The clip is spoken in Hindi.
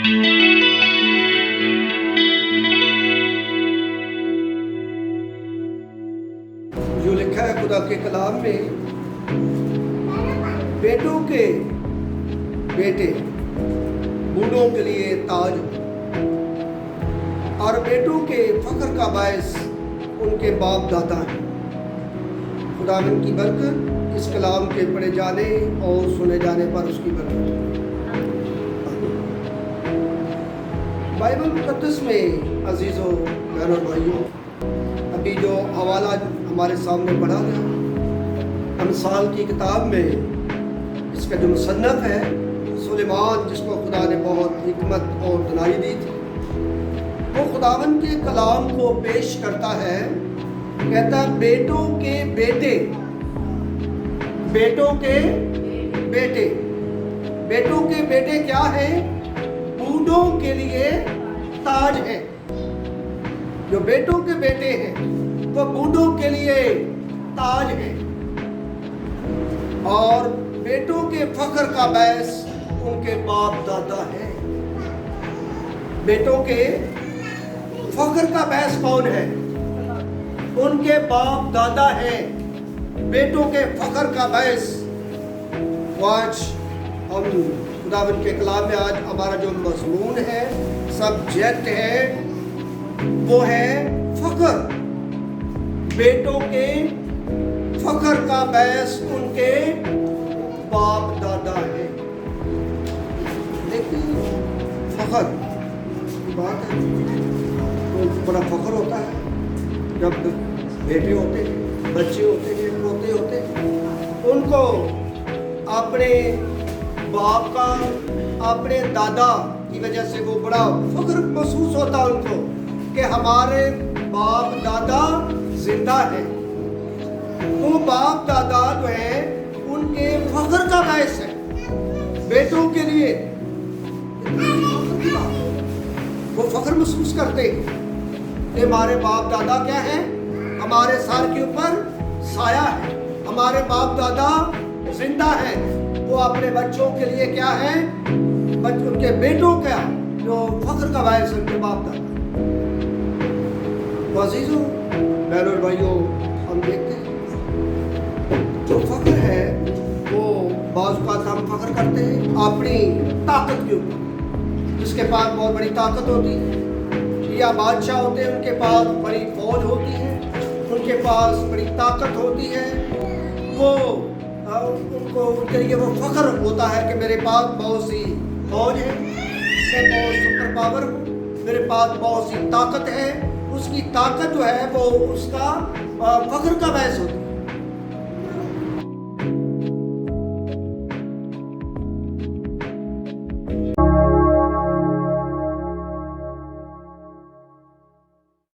जो लिखा है खुदा के कलाम में, बेटों के बेटे बूढ़ों के लिए ताज और बेटों के फख्र का बायस उनके बाप दादा हैं। खुदावंद की बरकत इस कलाम के पढ़े जाने और सुने जाने पर उसकी बरकत। बाइबल मुक़द्दस में अजीज़ों बहनों भाइयों, अभी जो हवाला हमारे सामने पढ़ा गया अमसाल की किताब में, इसका जो मुसन्नफ़ है सुलेमान, जिसको खुदा ने बहुत हिकमत और दनाई दी थी, वो खुदावंद के कलाम को पेश करता है। कहता है बेटों के बेटे, बेटों के बेटे, बेटों के बेटे क्या है? बूढ़ों के लिए ताज है। जो बेटों के बेटे हैं वो बूढ़ों के लिए ताज है और बेटों के फख्र का बायस उनके बाप दादा है। बेटों के फख्र का बायस कौन है? उनके बाप दादा है। बेटों के फख्र का बायस। आज हम खुदावंद के कलाम में आज हमारा जो मज़मून है, सब्जेक्ट है, वो है फख्र। बेटों के फख्र का बायस उनके बाप दादा है। देखिए फख्र की बात है, तो बड़ा फख्र होता है जब बेटे होते हैं, बच्चे होते हैं, पोते होते हैं, उनको अपने बाप का, अपने दादा की वजह से वो बड़ा फख्र महसूस होता है उनको कि हमारे बाप दादा जिंदा है। वो बाप दादा जो है उनके फख्र का बायस है बेटों के लिए। वो फख्र महसूस करते हैं कि हमारे बाप दादा क्या है? हमारे सर के ऊपर साया है, हमारे बाप दादा जिंदा है। वो अपने बच्चों के लिए क्या है? उनके बेटों का जो फख्र का बायस है उनके बाप दादा। अजीजों बहनों और भाइयों, हम देखते हैं जो फख्र है वो बाज़ औक़ात हम फख्र करते हैं अपनी ताकत के ऊपर। जिसके पास बहुत बड़ी ताकत होती है या बादशाह होते हैं, उनके पास बड़ी फौज होती है, उनके पास बड़ी ताकत होती है, वो उनको उनके लिए वो फख्र होता है कि मेरे पास बहुत सी फौज है, मैं बहुत सुपर पावर हूँ, मेरे पास बहुत सी ताकत है। उसकी ताकत जो है वो उसका फख्र का बायस होती है।